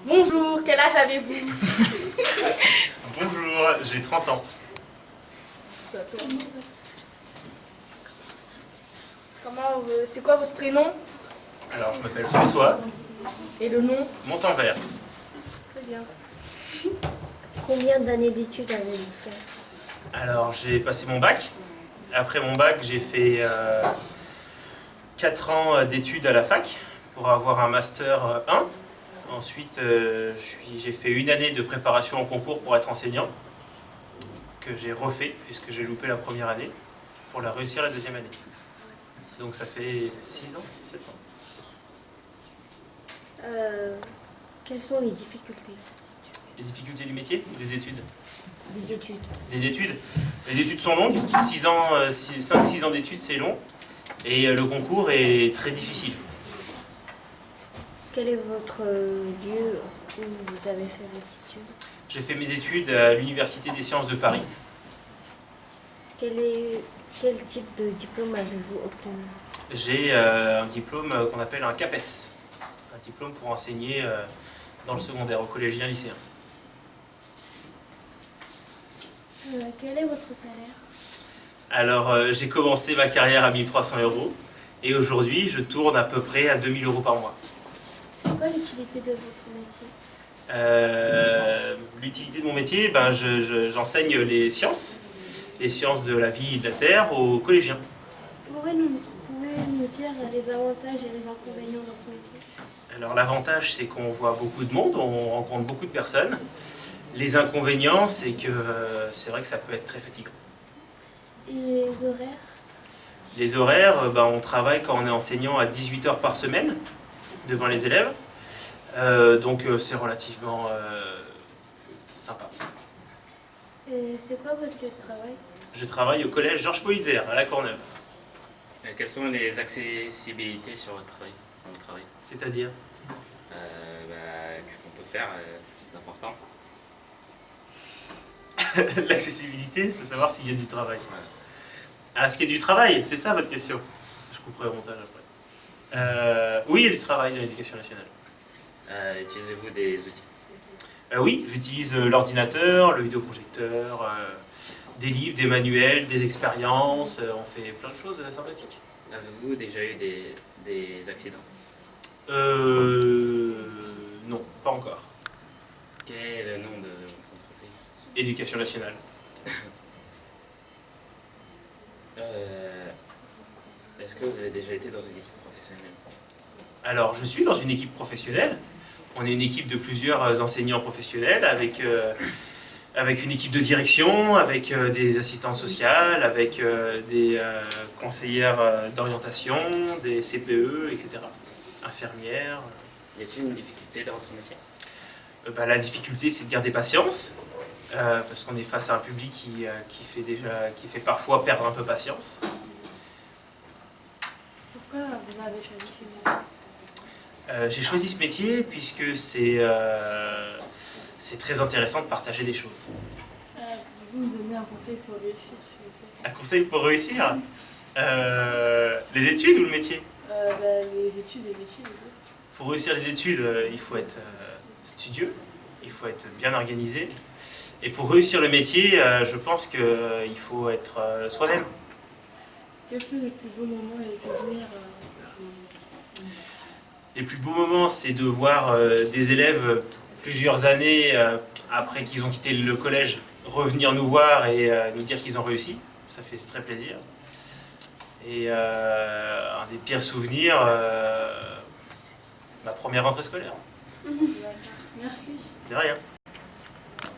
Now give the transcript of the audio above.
Bonjour, quel âge avez-vous? Bonjour, j'ai 30 ans. C'est quoi votre prénom? Alors, je m'appelle François. Et le nom? Montanvert. Très bien. Combien d'années d'études avez-vous fait? Alors, j'ai passé mon bac. Après mon bac, j'ai fait 4 ans d'études à la fac pour avoir un master 1. Ensuite, j'ai fait 1 année de préparation au concours pour être enseignant, que j'ai refait puisque j'ai loupé la première année, pour la réussir la deuxième année. Donc ça fait 6 ans, 7 ans. Quelles sont les difficultés? Les difficultés du métier ou des études? Des études. Des études. Les études sont longues, 5-6 ans d'études c'est long, et le concours est très difficile. Quel est votre lieu où vous avez fait vos études? J'ai fait mes études à l'Université des sciences de Paris. Quel type de diplôme avez-vous obtenu? J'ai un diplôme qu'on appelle un CAPES, un diplôme pour enseigner dans le secondaire, aux collégiens lycéens. Quel est votre salaire? Alors j'ai commencé ma carrière à 1 300 € et aujourd'hui je tourne à peu près à 2 000 € par mois. C'est quoi l'utilité de votre métier? L'utilité de mon métier, j'enseigne les sciences de la vie et de la terre aux collégiens. Pouvez-nous dire les avantages et les inconvénients dans ce métier? Alors l'avantage c'est qu'on voit beaucoup de monde, on rencontre beaucoup de personnes. Les inconvénients c'est que c'est vrai que ça peut être très fatigant. Et les horaires? Les horaires, on travaille quand on est enseignant à 18 heures par semaine devant les élèves. Donc c'est relativement sympa. Et c'est quoi votre lieu de travail? Je travaille au collège Georges Politzer à La Courneuve. Quelles sont les accessibilités sur votre travail? C'est-à-dire Qu'est-ce qu'on peut faire d'important? L'accessibilité, c'est savoir s'il y a du travail. Ah, est-ce qu'il y a du travail? C'est ça votre question? Je couperai au montage après. Oui, il y a du travail dans l'éducation nationale. Utilisez-vous des outils? Oui, j'utilise l'ordinateur, le vidéoprojecteur, des livres, des manuels, des expériences, on fait plein de choses sympathiques. Avez-vous déjà eu des accidents? Non, pas encore. Quel est le nom de votre entreprise? Éducation nationale. Est-ce que vous avez déjà été dans une équipe professionnelle? Alors, je suis dans une équipe professionnelle. On est une équipe de plusieurs enseignants professionnels avec une équipe de direction, avec des assistantes sociales, avec des conseillères d'orientation, des CPE, etc. Infirmières. Y a-t-il une difficulté dans votre métier? La difficulté, c'est de garder patience, parce qu'on est face à un public qui fait parfois perdre un peu patience. Pourquoi vous avez choisi ce métier? J'ai choisi ce métier puisque c'est très intéressant de partager des choses. Vous me donnez un conseil pour réussir, s'il vous plaît? Un conseil pour réussir? Les études ou le métier? Les études et les métiers, les deux. Pour réussir les études, il faut être studieux, il faut être bien organisé. Et pour réussir le métier, je pense qu'il faut être soi-même. Quels sont les plus beaux moments et les souvenirs? Les plus beaux moments, c'est de voir des élèves plusieurs années après qu'ils ont quitté le collège revenir nous voir et nous dire qu'ils ont réussi. Ça fait très plaisir. Et un des pires souvenirs, ma première rentrée scolaire. Merci. De rien.